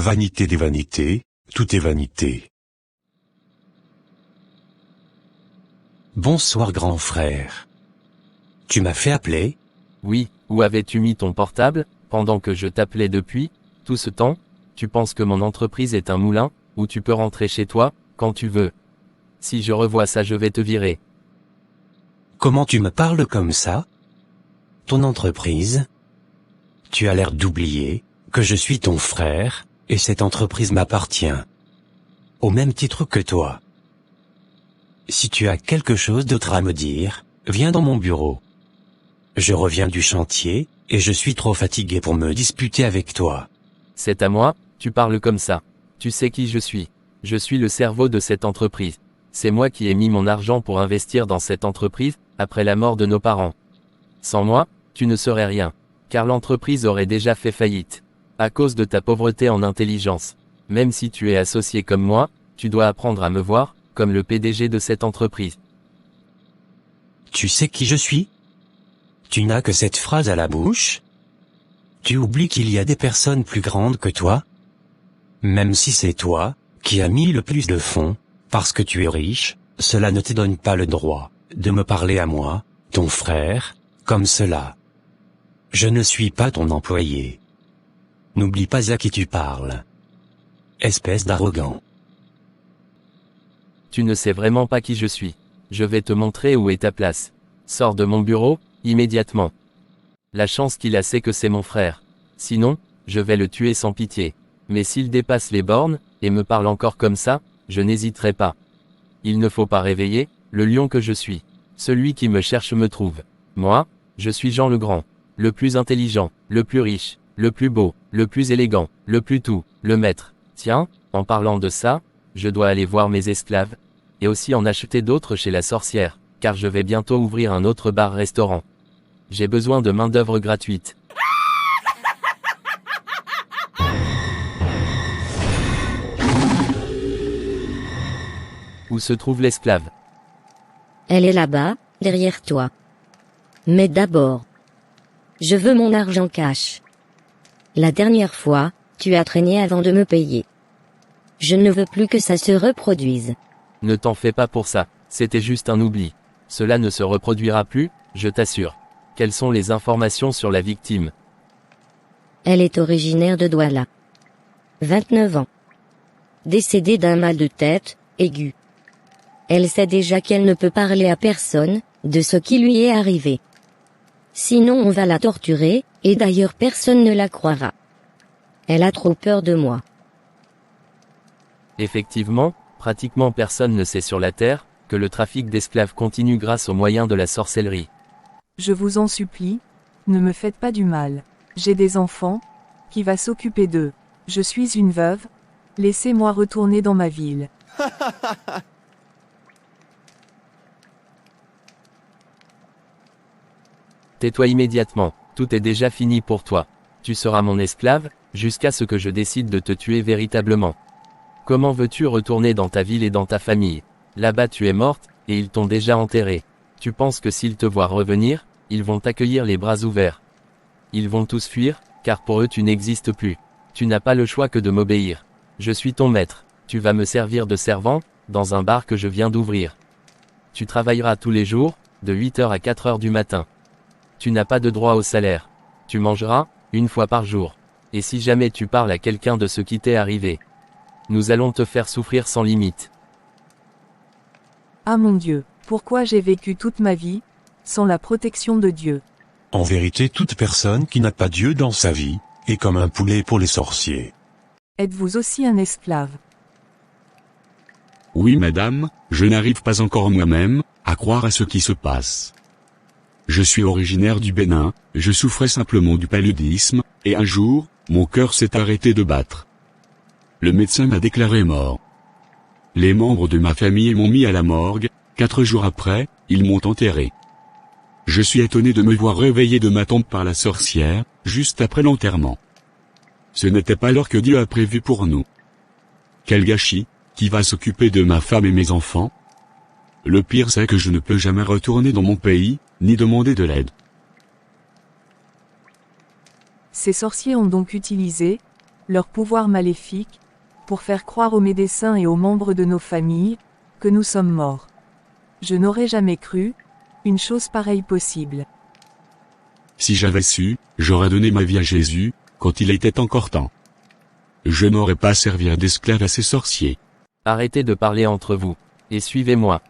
Vanité des vanités, tout est vanité. Bonsoir grand frère. Tu m'as fait appeler? Oui, où avais-tu mis ton portable, pendant que je t'appelais depuis, tout ce temps? Tu penses que mon entreprise est un moulin, où tu peux rentrer chez toi, quand tu veux. Si je revois ça je vais te virer. Comment tu me parles comme ça? Ton entreprise? Tu as l'air d'oublier que je suis ton frère, et cette entreprise m'appartient. Au même titre que toi. Si tu as quelque chose d'autre à me dire, viens dans mon bureau. Je reviens du chantier, et je suis trop fatigué pour me disputer avec toi. C'est à moi, tu parles comme ça. Tu sais qui je suis. Je suis le cerveau de cette entreprise. C'est moi qui ai mis mon argent pour investir dans cette entreprise, après la mort de nos parents. Sans moi, tu ne serais rien. Car l'entreprise aurait déjà fait faillite. À cause de ta pauvreté en intelligence. Même si tu es associé comme moi, tu dois apprendre à me voir, comme le PDG de cette entreprise. Tu sais qui je suis? Tu n'as que cette phrase à la bouche? Tu oublies qu'il y a des personnes plus grandes que toi? Même si c'est toi, qui as mis le plus de fonds, parce que tu es riche, cela ne te donne pas le droit, de me parler à moi, ton frère, comme cela. Je ne suis pas ton employé. N'oublie pas à qui tu parles. Espèce d'arrogant. Tu ne sais vraiment pas qui je suis. Je vais te montrer où est ta place. Sors de mon bureau, immédiatement. La chance qu'il a c'est que c'est mon frère. Sinon, je vais le tuer sans pitié. Mais s'il dépasse les bornes, et me parle encore comme ça, je n'hésiterai pas. Il ne faut pas réveiller, le lion que je suis. Celui qui me cherche me trouve. Moi, je suis Jean le Grand. Le plus intelligent, le plus riche, le plus beau, le plus élégant, le plus tout, le maître. Tiens, en parlant de ça, je dois aller voir mes esclaves, et aussi en acheter d'autres chez la sorcière, car je vais bientôt ouvrir un autre bar-restaurant. J'ai besoin de main-d'œuvre gratuite. Où se trouve l'esclave? Elle est là-bas, derrière toi. Mais d'abord, je veux mon argent cash. La dernière fois, tu as traîné avant de me payer. Je ne veux plus que ça se reproduise. Ne t'en fais pas pour ça, c'était juste un oubli. Cela ne se reproduira plus, je t'assure. Quelles sont les informations sur la victime? Elle est originaire de Douala. 29 ans. Décédée d'un mal de tête, aigu. Elle sait déjà qu'elle ne peut parler à personne, de ce qui lui est arrivé. Sinon on va la torturer, et d'ailleurs personne ne la croira. Elle a trop peur de moi. Effectivement, pratiquement personne ne sait sur la Terre, que le trafic d'esclaves continue grâce aux moyens de la sorcellerie. Je vous en supplie, ne me faites pas du mal. J'ai des enfants, qui va s'occuper d'eux. Je suis une veuve, laissez-moi retourner dans ma ville. Tais-toi immédiatement, tout est déjà fini pour toi. Tu seras mon esclave, jusqu'à ce que je décide de te tuer véritablement. Comment veux-tu retourner dans ta ville et dans ta famille? Là-bas tu es morte, et ils t'ont déjà enterrée. Tu penses que s'ils te voient revenir, ils vont t'accueillir les bras ouverts. Ils vont tous fuir, car pour eux tu n'existes plus. Tu n'as pas le choix que de m'obéir. Je suis ton maître. Tu vas me servir de servant, dans un bar que je viens d'ouvrir. Tu travailleras tous les jours, de 8h à 4h du matin. Tu n'as pas de droit au salaire. Tu mangeras, une fois par jour. Et si jamais tu parles à quelqu'un de ce qui t'est arrivé, nous allons te faire souffrir sans limite. Ah mon Dieu, pourquoi j'ai vécu toute ma vie, sans la protection de Dieu? En vérité, toute personne qui n'a pas Dieu dans sa vie, est comme un poulet pour les sorciers. Êtes-vous aussi un esclave? Oui madame, je n'arrive pas encore moi-même, à croire à ce qui se passe. Je suis originaire du Bénin, je souffrais simplement du paludisme, et un jour, mon cœur s'est arrêté de battre. Le médecin m'a déclaré mort. Les membres de ma famille m'ont mis à la morgue, 4 jours après, ils m'ont enterré. Je suis étonné de me voir réveillé de ma tombe par la sorcière, juste après l'enterrement. Ce n'était pas l'heure que Dieu a prévu pour nous. Quel gâchis, qui va s'occuper de ma femme et mes enfants? Le pire c'est que je ne peux jamais retourner dans mon pays, ni demander de l'aide. Ces sorciers ont donc utilisé leur pouvoir maléfique, pour faire croire aux médecins et aux membres de nos familles, que nous sommes morts. Je n'aurais jamais cru, une chose pareille possible. Si j'avais su, j'aurais donné ma vie à Jésus, quand il était encore temps. Je n'aurais pas servi d'esclave à ces sorciers. Arrêtez de parler entre vous, et suivez-moi.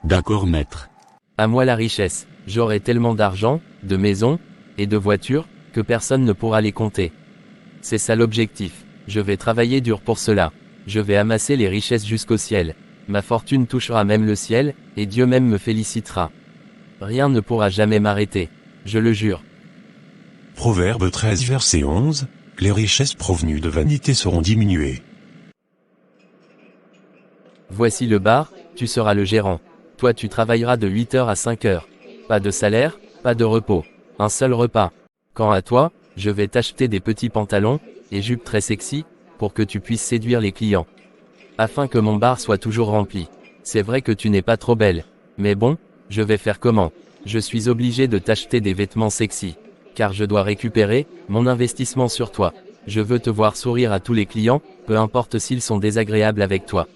D'accord, maître. À moi la richesse, j'aurai tellement d'argent, de maisons, et de voitures, que personne ne pourra les compter. C'est ça l'objectif, je vais travailler dur pour cela. Je vais amasser les richesses jusqu'au ciel. Ma fortune touchera même le ciel, et Dieu même me félicitera. Rien ne pourra jamais m'arrêter. Je le jure. Proverbe 13 verset 11, les richesses provenues de vanité seront diminuées. Voici le bar, tu seras le gérant. Toi tu travailleras de 8h à 5h. Pas de salaire, pas de repos. Un seul repas. Quant à toi, je vais t'acheter des petits pantalons, et jupes très sexy, pour que tu puisses séduire les clients. Afin que mon bar soit toujours rempli. C'est vrai que tu n'es pas trop belle. Mais bon, je vais faire comment? Je suis obligé de t'acheter des vêtements sexy. Car je dois récupérer, mon investissement sur toi. Je veux te voir sourire à tous les clients, peu importe s'ils sont désagréables avec toi.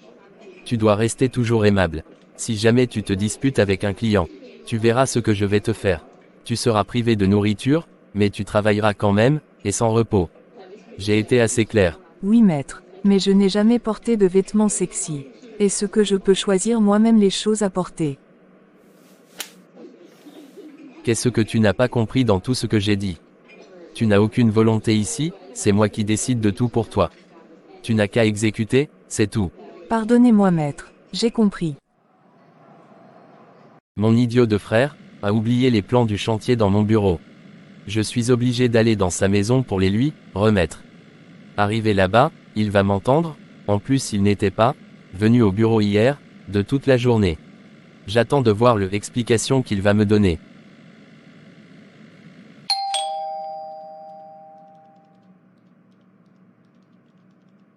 Tu dois rester toujours aimable. Si jamais tu te disputes avec un client, tu verras ce que je vais te faire. Tu seras privé de nourriture, mais tu travailleras quand même, et sans repos. J'ai été assez clair. Oui maître, mais je n'ai jamais porté de vêtements sexy. Est-ce que je peux choisir moi-même les choses à porter? Qu'est-ce que tu n'as pas compris dans tout ce que j'ai dit? Tu n'as aucune volonté ici, c'est moi qui décide de tout pour toi. Tu n'as qu'à exécuter, c'est tout. Pardonnez-moi maître, j'ai compris. Mon idiot de frère a oublié les plans du chantier dans mon bureau. Je suis obligé d'aller dans sa maison pour les lui remettre. Arrivé là-bas, il va m'entendre, en plus il n'était pas venu au bureau hier, de toute la journée. J'attends de voir l'explication qu'il va me donner.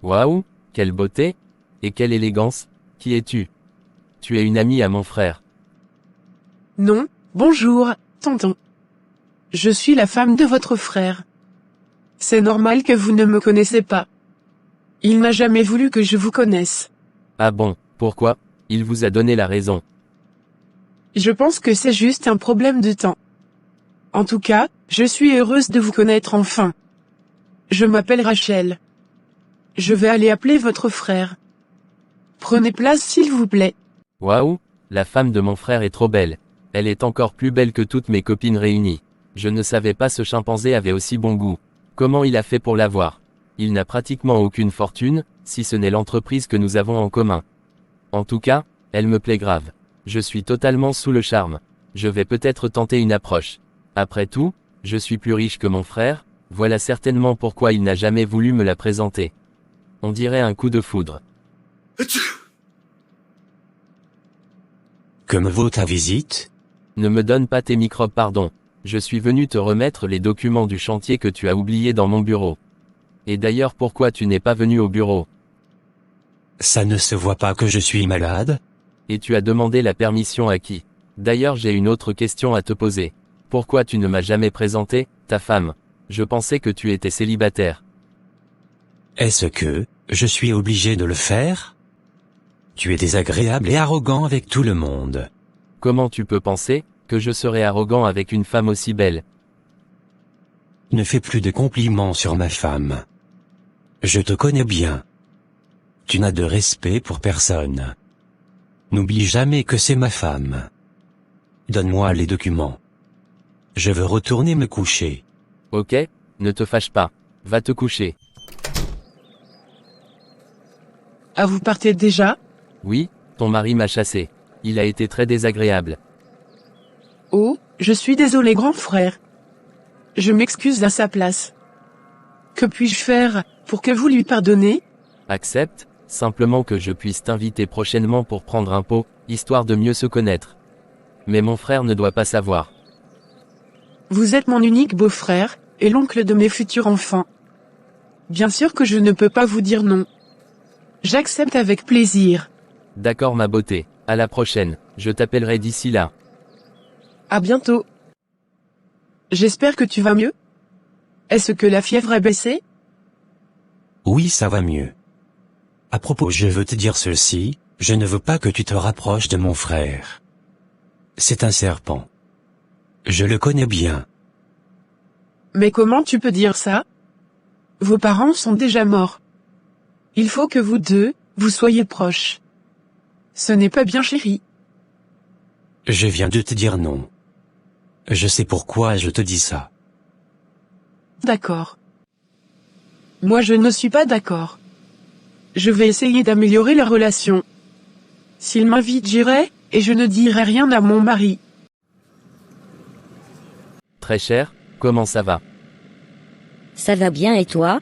Waouh, quelle beauté! Et quelle élégance! Qui es-tu? Tu es une amie à mon frère. Non, bonjour, tonton. Je suis la femme de votre frère. C'est normal que vous ne me connaissez pas. Il n'a jamais voulu que je vous connaisse. Ah bon, pourquoi? Il vous a donné la raison. Je pense que c'est juste un problème de temps. En tout cas, je suis heureuse de vous connaître enfin. Je m'appelle Rachel. Je vais aller appeler votre frère. Prenez place s'il vous plaît. Waouh, la femme de mon frère est trop belle. Elle est encore plus belle que toutes mes copines réunies. Je ne savais pas ce chimpanzé avait aussi bon goût. Comment il a fait pour l'avoir? Il n'a pratiquement aucune fortune, si ce n'est l'entreprise que nous avons en commun. En tout cas, elle me plaît grave. Je suis totalement sous le charme. Je vais peut-être tenter une approche. Après tout, je suis plus riche que mon frère, voilà certainement pourquoi il n'a jamais voulu me la présenter. On dirait un coup de foudre. Que me vaut ta visite? Ne me donne pas tes microbes, pardon. Je suis venu te remettre les documents du chantier que tu as oubliés dans mon bureau. Et d'ailleurs pourquoi tu n'es pas venu au bureau? Ça ne se voit pas que je suis malade? Et tu as demandé la permission à qui? D'ailleurs j'ai une autre question à te poser. Pourquoi tu ne m'as jamais présenté, ta femme? Je pensais que tu étais célibataire. Est-ce que, je suis obligé de le faire? Tu es désagréable et arrogant avec tout le monde. Comment tu peux penser, que je serais arrogant avec une femme aussi belle? Ne fais plus de compliments sur ma femme. Je te connais bien. Tu n'as de respect pour personne. N'oublie jamais que c'est ma femme. Donne-moi les documents. Je veux retourner me coucher. Ok, ne te fâche pas. Va te coucher. Ah, vous partez déjà? Oui, ton mari m'a chassé. Il a été très désagréable. Oh, je suis désolé grand frère. Je m'excuse à sa place. Que puis-je faire, pour que vous lui pardonnez? Accepte, simplement que je puisse t'inviter prochainement pour prendre un pot, histoire de mieux se connaître. Mais mon frère ne doit pas savoir. Vous êtes mon unique beau-frère, et l'oncle de mes futurs enfants. Bien sûr que je ne peux pas vous dire non. J'accepte avec plaisir. D'accord ma beauté, à la prochaine, je t'appellerai d'ici là. À bientôt. J'espère que tu vas mieux. Est-ce que la fièvre a baissé? Oui, ça va mieux. À propos, je veux te dire ceci, je ne veux pas que tu te rapproches de mon frère. C'est un serpent. Je le connais bien. Mais comment tu peux dire ça? Vos parents sont déjà morts. Il faut que vous deux, vous soyez proches. Ce n'est pas bien, chérie. Je viens de te dire non. Je sais pourquoi je te dis ça. D'accord. Moi je ne suis pas d'accord. Je vais essayer d'améliorer la relation. S'il m'invite, j'irai, et je ne dirai rien à mon mari. Très cher, comment ça va? Ça va bien et toi?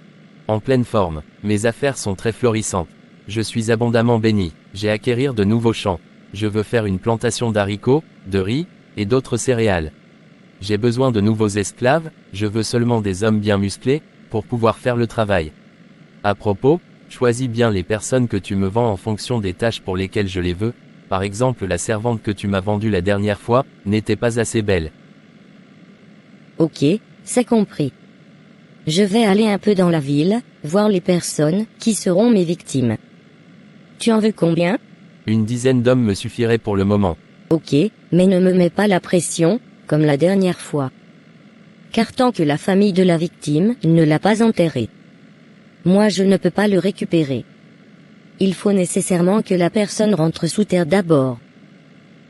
En pleine forme, mes affaires sont très florissantes. Je suis abondamment béni, j'ai acquérir de nouveaux champs. Je veux faire une plantation d'haricots, de riz, et d'autres céréales. J'ai besoin de nouveaux esclaves, je veux seulement des hommes bien musclés, pour pouvoir faire le travail. À propos, choisis bien les personnes que tu me vends en fonction des tâches pour lesquelles je les veux. Par exemple, la servante que tu m'as vendue la dernière fois, n'était pas assez belle. Ok, c'est compris. Je vais aller un peu dans la ville, voir les personnes qui seront mes victimes. Tu en veux combien? Une dizaine d'hommes me suffirait pour le moment. Ok, mais ne me mets pas la pression, comme la dernière fois. Car tant que la famille de la victime ne l'a pas enterré, moi je ne peux pas le récupérer. Il faut nécessairement que la personne rentre sous terre d'abord.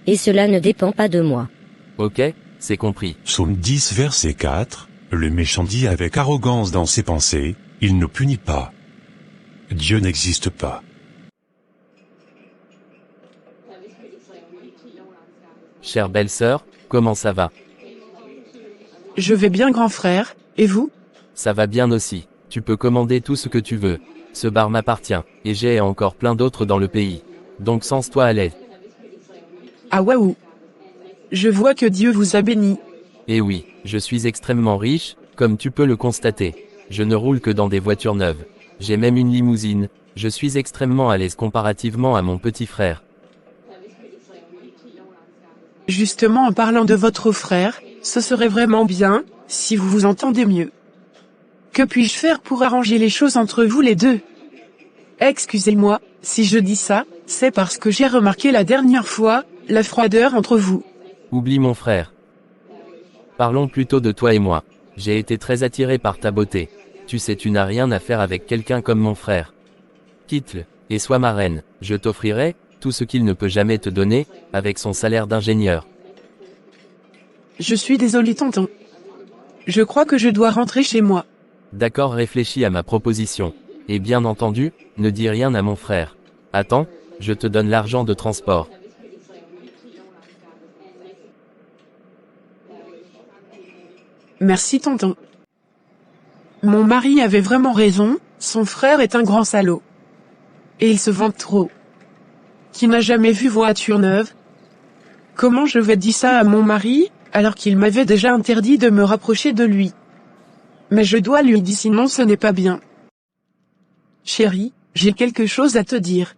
Et cela ne dépend pas de moi. Ok, c'est compris. Psaume 10 verset 4, le méchant dit avec arrogance dans ses pensées, il ne punit pas. Dieu n'existe pas. Chère belle-sœur, comment ça va? Je vais bien, grand frère, et vous? Ça va bien aussi. Tu peux commander tout ce que tu veux. Ce bar m'appartient, et j'ai encore plein d'autres dans le pays. Donc sens-toi à l'aise. Ah waouh! Je vois que Dieu vous a béni. Et oui, je suis extrêmement riche, comme tu peux le constater. Je ne roule que dans des voitures neuves. J'ai même une limousine. Je suis extrêmement à l'aise comparativement à mon petit frère. Justement, en parlant de votre frère, ce serait vraiment bien, si vous vous entendez mieux. Que puis-je faire pour arranger les choses entre vous les deux? Excusez-moi, si je dis ça, c'est parce que j'ai remarqué la dernière fois, la froideur entre vous. Oublie mon frère. Parlons plutôt de toi et moi. J'ai été très attiré par ta beauté. Tu sais, tu n'as rien à faire avec quelqu'un comme mon frère. Quitte-le, et sois ma reine. Je t'offrirai tout ce qu'il ne peut jamais te donner, avec son salaire d'ingénieur. Je suis désolé, tonton. Je crois que je dois rentrer chez moi. D'accord, réfléchis à ma proposition. Et bien entendu, ne dis rien à mon frère. Attends, je te donne l'argent de transport. Merci, tonton. Mon mari avait vraiment raison, son frère est un grand salaud. Et il se vante trop. Qui n'a jamais vu voiture neuve? Comment je vais dire ça à mon mari, alors qu'il m'avait déjà interdit de me rapprocher de lui? Mais je dois lui dire, sinon ce n'est pas bien. Chérie, j'ai quelque chose à te dire.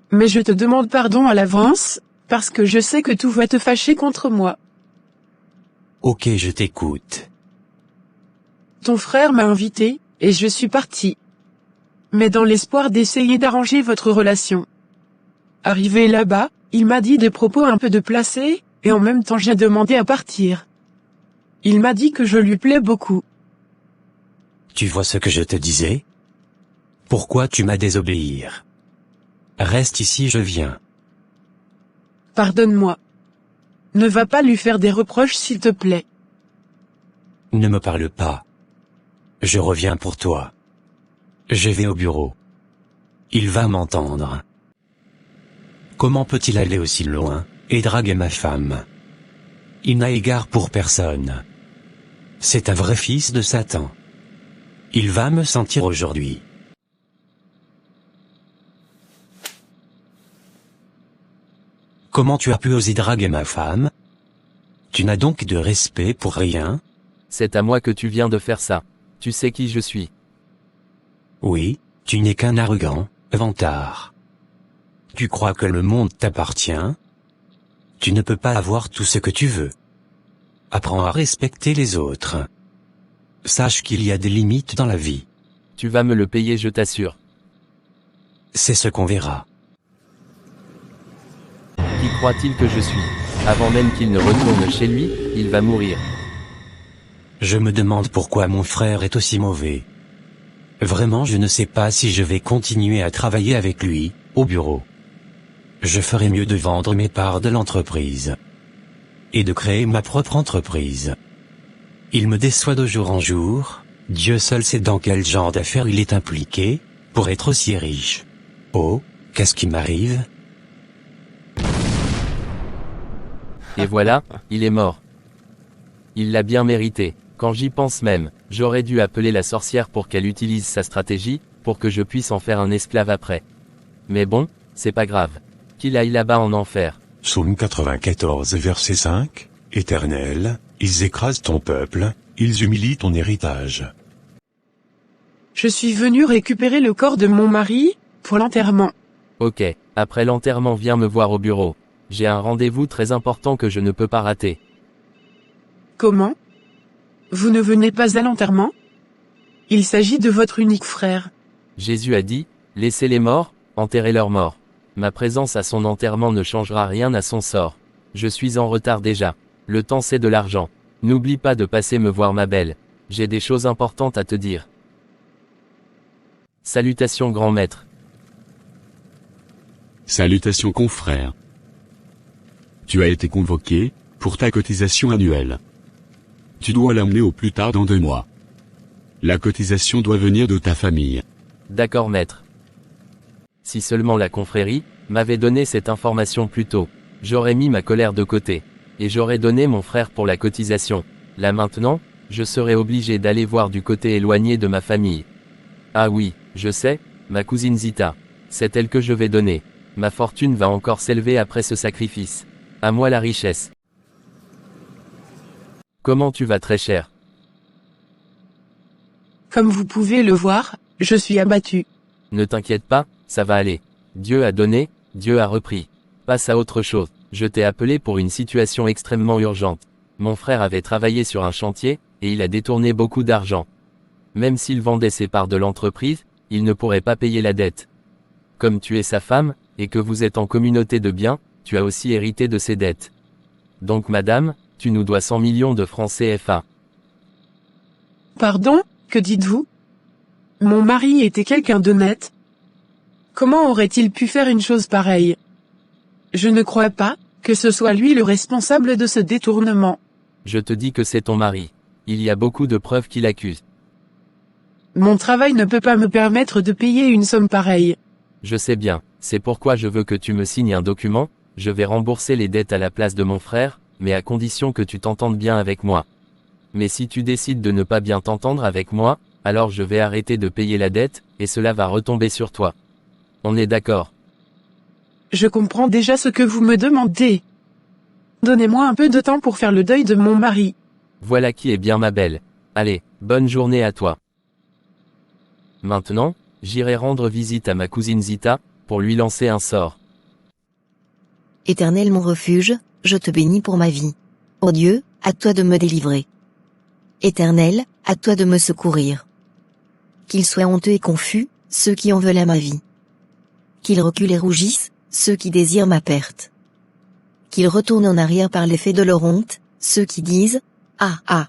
Mais je te demande pardon à l'avance, parce que je sais que tout va te fâcher contre moi. Ok, je t'écoute. Ton frère m'a invité, et je suis parti. Mais dans l'espoir d'essayer d'arranger votre relation. Arrivé là-bas, il m'a dit des propos un peu déplacés, et en même temps j'ai demandé à partir. Il m'a dit que je lui plais beaucoup. Tu vois ce que je te disais? Pourquoi tu m'as désobéir? Reste ici, je viens. Pardonne-moi. Ne va pas lui faire des reproches s'il te plaît. Ne me parle pas. Je reviens pour toi. Je vais au bureau. Il va m'entendre. Comment peut-il aller aussi loin, et draguer ma femme? Il n'a égard pour personne. C'est un vrai fils de Satan. Il va me sentir aujourd'hui. Comment tu as pu oser draguer ma femme? Tu n'as donc de respect pour rien? C'est à moi que tu viens de faire ça. Tu sais qui je suis. Oui, tu n'es qu'un arrogant, vantard. Tu crois que le monde t'appartient? Tu ne peux pas avoir tout ce que tu veux. Apprends à respecter les autres. Sache qu'il y a des limites dans la vie. Tu vas me le payer, je t'assure. C'est ce qu'on verra. Qui croit-il que je suis? Avant même qu'il ne retourne chez lui, il va mourir. Je me demande pourquoi mon frère est aussi mauvais. Vraiment, je ne sais pas si je vais continuer à travailler avec lui, au bureau. Je ferais mieux de vendre mes parts de l'entreprise. Et de créer ma propre entreprise. Il me déçoit de jour en jour, Dieu seul sait dans quel genre d'affaires il est impliqué, pour être aussi riche. Oh, qu'est-ce qui m'arrive? Et voilà, il est mort. Il l'a bien mérité. Quand j'y pense même, j'aurais dû appeler la sorcière pour qu'elle utilise sa stratégie, pour que je puisse en faire un esclave après. Mais bon, c'est pas grave. Qu'il aille là-bas en enfer. Psaume 94 verset 5, Éternel, ils écrasent ton peuple, ils humilient ton héritage. Je suis venu récupérer le corps de mon mari, pour l'enterrement. Ok, après l'enterrement viens me voir au bureau. J'ai un rendez-vous très important que je ne peux pas rater. Comment? Vous ne venez pas à l'enterrement? Il s'agit de votre unique frère. Jésus a dit, laissez les morts, enterrez leurs morts. Ma présence à son enterrement ne changera rien à son sort. Je suis en retard déjà. Le temps c'est de l'argent. N'oublie pas de passer me voir ma belle. J'ai des choses importantes à te dire. Salutations grand maître. Salutations confrère. Tu as été convoqué, pour ta cotisation annuelle. Tu dois l'amener au plus tard dans 2 mois. La cotisation doit venir de ta famille. D'accord maître. Si seulement la confrérie m'avait donné cette information plus tôt, j'aurais mis ma colère de côté. Et j'aurais donné mon frère pour la cotisation. Là maintenant, je serais obligé d'aller voir du côté éloigné de ma famille. Ah oui, je sais, ma cousine Zita. C'est elle que je vais donner. Ma fortune va encore s'élever après ce sacrifice. À moi la richesse. Comment tu vas très cher? Comme vous pouvez le voir, je suis abattu. Ne t'inquiète pas, ça va aller. Dieu a donné, Dieu a repris. Passe à autre chose. Je t'ai appelé pour une situation extrêmement urgente. Mon frère avait travaillé sur un chantier, et il a détourné beaucoup d'argent. Même s'il vendait ses parts de l'entreprise, il ne pourrait pas payer la dette. Comme tu es sa femme, et que vous êtes en communauté de biens, tu as aussi hérité de ses dettes. Donc madame, tu nous dois 100 millions de francs CFA. Pardon, que dites-vous? Mon mari était quelqu'un d'honnête. Comment aurait-il pu faire une chose pareille? Je ne crois pas que ce soit lui le responsable de ce détournement. Je te dis que c'est ton mari. Il y a beaucoup de preuves qui l'accusent. Mon travail ne peut pas me permettre de payer une somme pareille. Je sais bien, c'est pourquoi je veux que tu me signes un document, je vais rembourser les dettes à la place de mon frère, mais à condition que tu t'entendes bien avec moi. Mais si tu décides de ne pas bien t'entendre avec moi, alors je vais arrêter de payer la dette, et cela va retomber sur toi. On est d'accord? Je comprends déjà ce que vous me demandez. Donnez-moi un peu de temps pour faire le deuil de mon mari. Voilà qui est bien ma belle. Allez, bonne journée à toi. Maintenant, j'irai rendre visite à ma cousine Zita, pour lui lancer un sort. Éternel mon refuge, je te bénis pour ma vie. Ô Dieu, à toi de me délivrer. Éternel, à toi de me secourir. Qu'ils soient honteux et confus, ceux qui en veulent à ma vie. Qu'ils reculent et rougissent, ceux qui désirent ma perte. Qu'ils retournent en arrière par l'effet de leur honte, ceux qui disent, ah ah.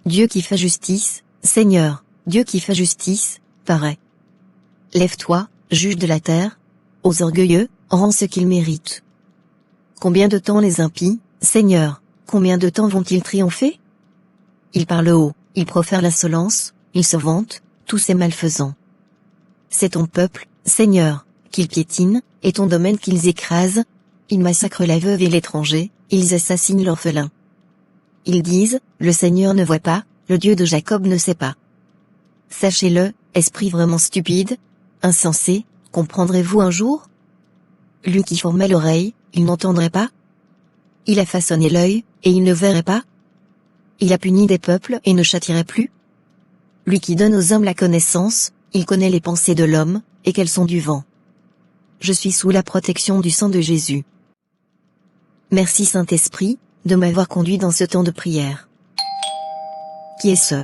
Dieu qui fait justice, Seigneur, Dieu qui fait justice, paraît. Lève-toi, juge de la terre, aux orgueilleux, rends ce qu'ils méritent. Combien de temps les impies, Seigneur, combien de temps vont-ils triompher? Ils parlent haut, ils profèrent l'insolence, ils se vantent, tous ces malfaisants. C'est ton peuple, Seigneur, qu'ils piétinent, et ton domaine qu'ils écrasent. Ils massacrent la veuve et l'étranger, ils assassinent l'orphelin. Ils disent, le Seigneur ne voit pas, le Dieu de Jacob ne sait pas. Sachez-le, esprit vraiment stupide, insensé, comprendrez-vous un jour? Lui qui formait l'oreille, il n'entendrait pas? Il a façonné l'œil, et il ne verrait pas? Il a puni des peuples et ne châtierait plus? Lui qui donne aux hommes la connaissance, il connaît les pensées de l'homme, et qu'elles sont du vent. Je suis sous la protection du sang de Jésus. Merci Saint-Esprit, de m'avoir conduit dans ce temps de prière. Qui est ce?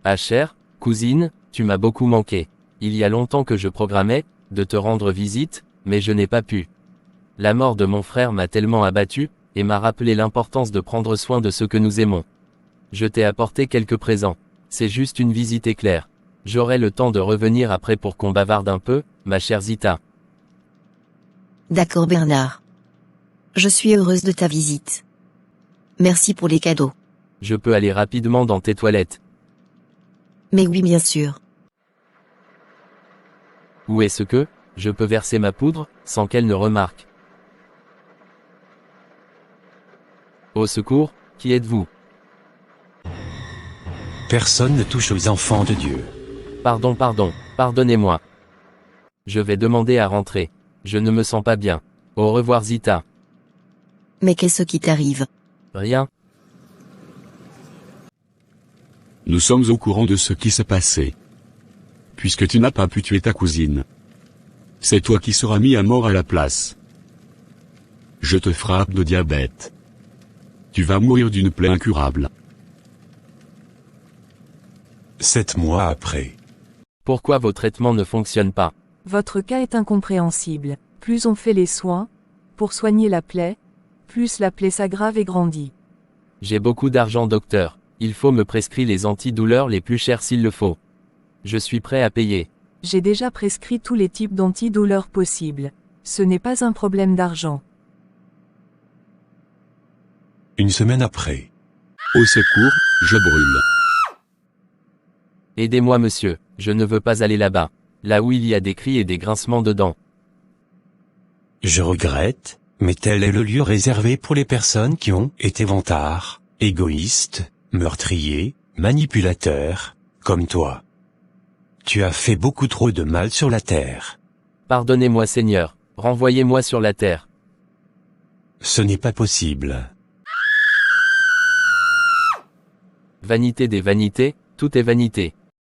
Ah chère cousine, tu m'as beaucoup manqué. Il y a longtemps que je programmais de te rendre visite, mais je n'ai pas pu. La mort de mon frère m'a tellement abattu, et m'a rappelé l'importance de prendre soin de ceux que nous aimons. Je t'ai apporté quelques présents. C'est juste une visite éclair. J'aurai le temps de revenir après pour qu'on bavarde un peu, ma chère Zita. D'accord Bernard. Je suis heureuse de ta visite. Merci pour les cadeaux. Je peux aller rapidement dans tes toilettes. Mais oui bien sûr. Où est-ce que je peux verser ma poudre, sans qu'elle ne remarque? Au secours, qui êtes-vous? Personne ne touche aux enfants de Dieu. Pardon, pardonnez-moi. Je vais demander à rentrer. Je ne me sens pas bien. Au revoir Zita. Mais qu'est-ce qui t'arrive? Rien. Nous sommes au courant de ce qui s'est passé. Puisque tu n'as pas pu tuer ta cousine. C'est toi qui seras mis à mort à la place. Je te frappe de diabète. Tu vas mourir d'une plaie incurable. 7 mois après. Pourquoi vos traitements ne fonctionnent pas? Votre cas est incompréhensible. Plus on fait les soins, pour soigner la plaie, plus la plaie s'aggrave et grandit. J'ai beaucoup d'argent docteur. Il faut me prescrire les antidouleurs les plus chers s'il le faut. Je suis prêt à payer. J'ai déjà prescrit tous les types d'antidouleurs possibles. Ce n'est pas un problème d'argent. 1 semaine après. Au secours, je brûle. Aidez-moi monsieur, je ne veux pas aller là-bas. Là où il y a des cris et des grincements de dents. Je regrette, mais tel est le lieu réservé pour les personnes qui ont été vantards, égoïstes, meurtriers, manipulateurs, comme toi. Tu as fait beaucoup trop de mal sur la terre. Pardonnez-moi Seigneur, renvoyez-moi sur la terre. Ce n'est pas possible. Vanité des vanités, tout est vanité.